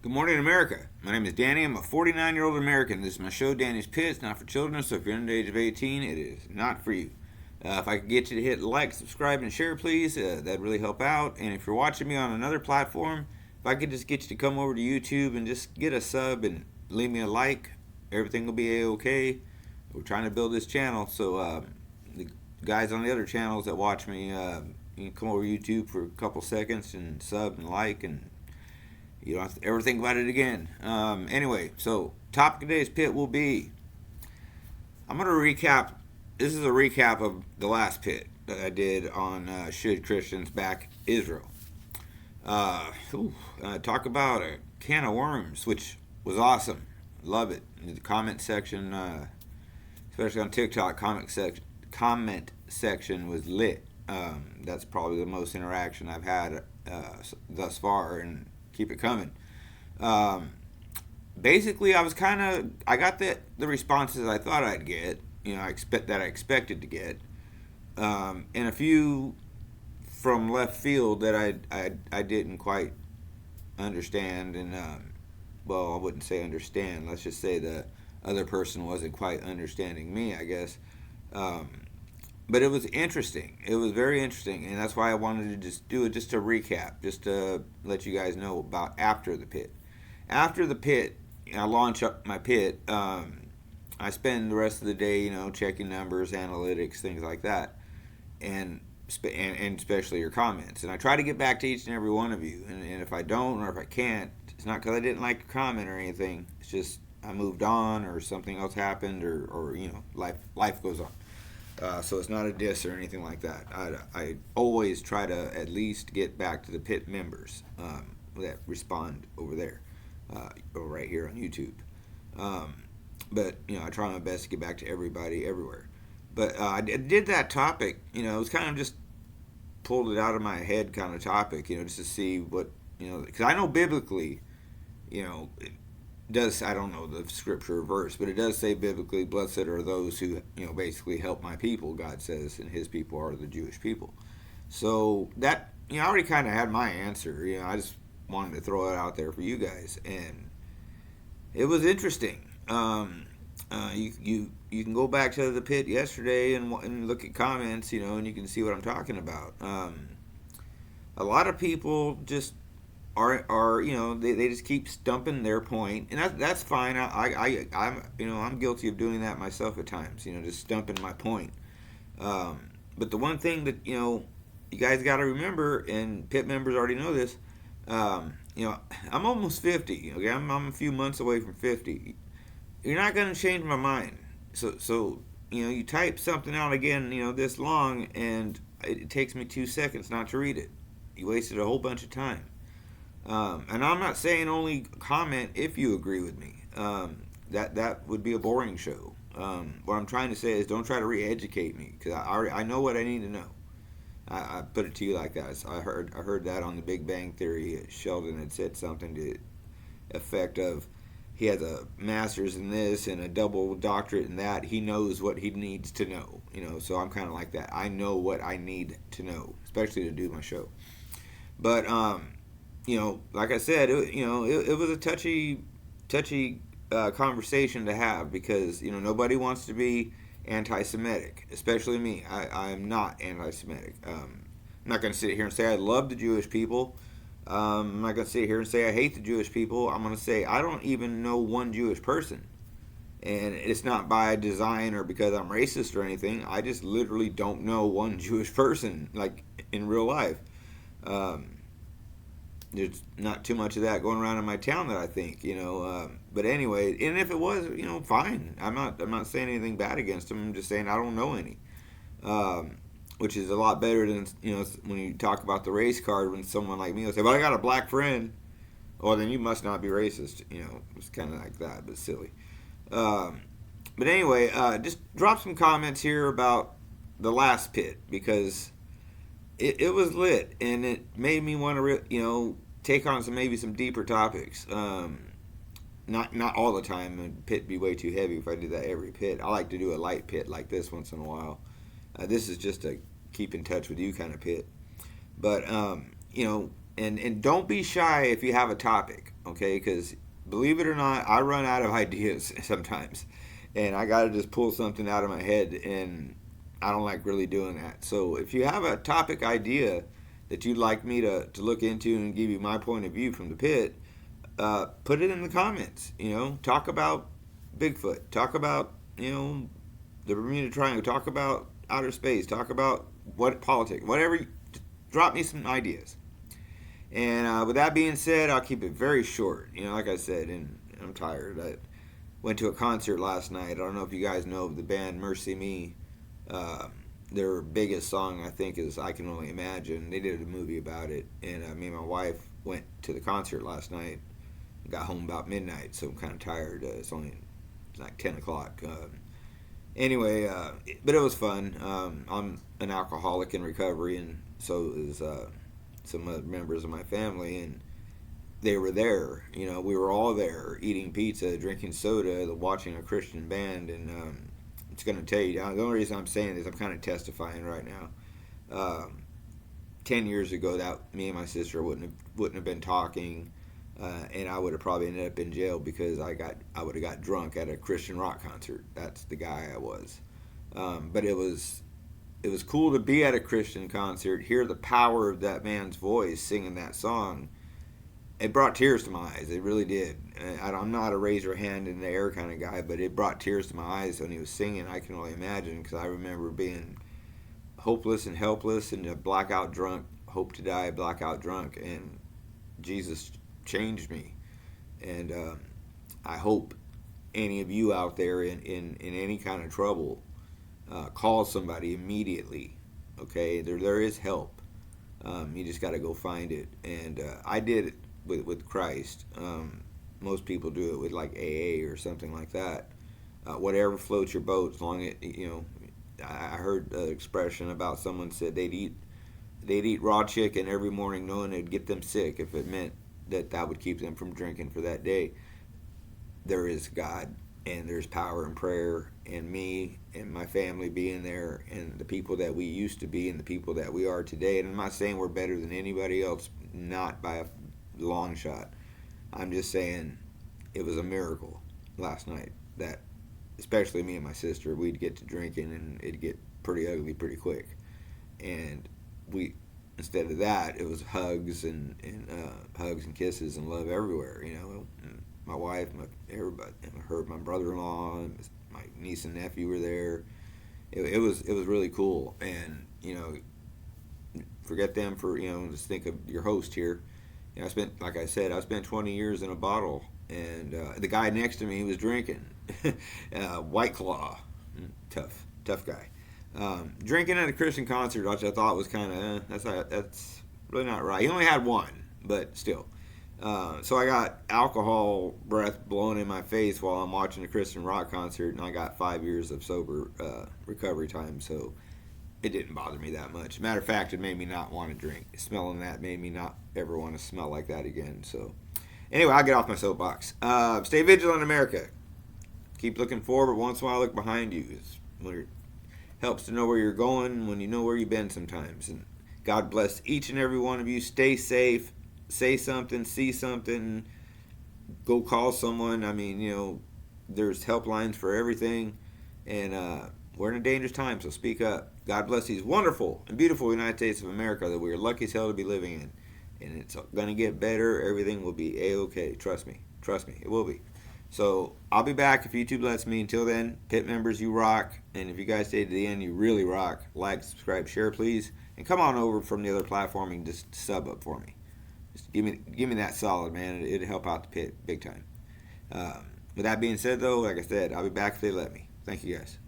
Good morning, America. My name is Danny. I'm a 49-year-old American. This is my show, Danny's Pit. It's not for children, so if you're under the age of 18, it is not for you. If I could get you to hit like, subscribe, and share, please, that'd really help out. And if you're watching me on another platform, if I could just get you to come over to YouTube and just get a sub and leave me a like, everything will be a-okay. We're trying to build this channel, so the guys on the other channels that watch me, you can come over to YouTube for a couple seconds and sub and like, and you don't have to ever think about it again. Anyway, so topic of today's pit will be, I'm going to recap. This is a recap of the last pit that I did on should Christians back Israel. Talk about a can of worms, which was awesome. Love it. In the comment section, especially on TikTok, comment section was lit. That's probably the most interaction I've had thus far, and keep it coming. Basically, I got the responses I thought I'd get. I expected to get, and a few from left field that I didn't quite understand, and I wouldn't say understand. Let's just say the other person wasn't quite understanding me, I guess. But it was interesting. It was very interesting, and that's why I wanted to just do it, just to recap, just to let you guys know about after the pit. After the pit, I launch up my pit. I spend the rest of the day, checking numbers, analytics, things like that, and especially your comments. And I try to get back to each and every one of you. And if I don't, or if I can't, it's not because I didn't like your comment or anything. It's just I moved on, or something else happened, or life goes on. So it's not a diss or anything like that. I always try to at least get back to the pit members that respond over there, or right here on YouTube. But I try my best to get back to everybody everywhere. But I did that topic. It was kind of just pulled it out of my head kind of topic. Just to see what because I know biblically, it does, I don't know the scripture or verse, but it does say biblically, blessed are those who basically help my people. God says, and His people are the Jewish people. So that I already kind of had my answer. I just wanted to throw it out there for you guys, and it was interesting. You can go back to the pit yesterday and look at comments, and you can see what I'm talking about. A lot of people just are they just keep stumping their point, and that's fine. I'm guilty of doing that myself at times. Just stumping my point. But the one thing that you guys got to remember, and pit members already know this. I'm almost 50. Okay, I'm a few months away from 50. You're not going to change my mind. So you type something out again, this long, and it takes me 2 seconds not to read it. You wasted a whole bunch of time. And I'm not saying only comment if you agree with me. That would be a boring show. What I'm trying to say is don't try to re-educate me, because I know what I need to know. I put it to you like that. So I heard that on the Big Bang Theory. Sheldon had said something to the effect of, he has a master's in this and a double doctorate in that. He knows what he needs to know. So I'm kind of like that. I know what I need to know, especially to do my show. But like I said, it was a touchy conversation to have, because nobody wants to be anti-Semitic, especially me. I am not anti-Semitic. I'm not going to sit here and say I love the Jewish people. I'm not going to sit here and say I hate the Jewish people. I'm going to say I don't even know one Jewish person. And it's not by design or because I'm racist or anything. I just literally don't know one Jewish person, like in real life. There's not too much of that going around in my town that I think, But anyway, and if it was, fine. I'm not saying anything bad against them. I'm just saying I don't know any. Which is a lot better than, when you talk about the race card, when someone like me will say, well, I got a black friend. Well, then you must not be racist. It's kind of like that, but silly. But anyway, just drop some comments here about the last pit, because it was lit, and it made me want to, take on some deeper topics. Not all the time. The pit be way too heavy if I did that every pit. I like to do a light pit like this once in a while. This is just a keep in touch with you kind of pit. But And don't be shy if you have a topic, okay? Because believe it or not, I run out of ideas sometimes, and I got to just pull something out of my head, and I don't like really doing that. So if you have a topic idea that you'd like me to look into and give you my point of view from the pit, put it in the comments. Talk about Bigfoot. Talk about the Bermuda Triangle. Talk about outer space. Talk about what politics. Whatever. Drop me some ideas. And with that being said, I'll keep it very short. Like I said, and I'm tired. I went to a concert last night. I don't know if you guys know the band Mercy Me. Their biggest song, I think, is "I Can Only Imagine." They did a movie about it, and me and my wife went to the concert last night. Got home about midnight, so I'm kind of tired. It's like 10 o'clock. Anyway, but it was fun. I'm an alcoholic in recovery, and so is some other members of my family, and they were there. We were all there eating pizza, drinking soda, watching a Christian band, and it's going to tell you. The only reason I'm saying this, I'm kind of testifying right now. 10 years ago, that me and my sister wouldn't have been talking, and I would have probably ended up in jail because I would have got drunk at a Christian rock concert. That's the guy I was. But it was cool to be at a Christian concert, hear the power of that man's voice singing that song. It brought tears to my eyes. It really did. I'm not a raise your hand in the air kind of guy, but it brought tears to my eyes when he was singing "I Can Only Imagine," because I remember being hopeless and helpless and a blackout drunk, hope to die blackout drunk, and Jesus changed me. And I hope any of you out there in any kind of trouble, call somebody immediately. Okay, there is help. You just got to go find it. And I did it with Christ. Most people do it with like AA or something like that. Whatever floats your boat, as long as I heard an expression about someone said they'd eat raw chicken every morning, knowing it'd get them sick if it meant that would keep them from drinking for that day. There is God, and there's power in prayer, and me and my family being there, and the people that we used to be and the people that we are today. And I'm not saying we're better than anybody else, not by a long shot. I'm just saying it was a miracle last night that, especially me and my sister, we'd get to drinking and it'd get pretty ugly pretty quick. And we, instead of that, it was hugs and hugs and kisses and love everywhere. And my wife, everybody, my brother-in-law, and my niece and nephew were there. It was really cool. And forget them for just think of your host here. I spent, like I said, I spent 20 years in a bottle, and the guy next to me was drinking White Claw. Tough guy. Drinking at a Christian concert, which I thought was kind of that's really not right. He only had one, but still. So I got alcohol breath blowing in my face while I'm watching a Christian rock concert, and I got 5 years of sober recovery time, so it didn't bother me that much. Matter of fact, it made me not want to drink. Smelling that made me not ever want to smell like that again. So anyway, I'll get off my soapbox. Stay vigilant, America. Keep looking forward. Once in a while, look behind you. It helps to know where you're going when you know where you've been sometimes. And God bless each and every one of you. Stay safe. Say something. See something. Go call someone. I mean, there's helplines for everything. And we're in a dangerous time, so speak up. God bless these wonderful and beautiful United States of America that we are lucky as hell to be living in. And it's going to get better. Everything will be A-okay. Trust me. It will be. So I'll be back if YouTube lets me. Until then, pit members, you rock. And if you guys stay to the end, you really rock. Like, subscribe, share, please. And come on over from the other platform and just sub up for me. Just give me that solid, man. It'll help out the pit big time. With that being said, though, like I said, I'll be back if they let me. Thank you, guys.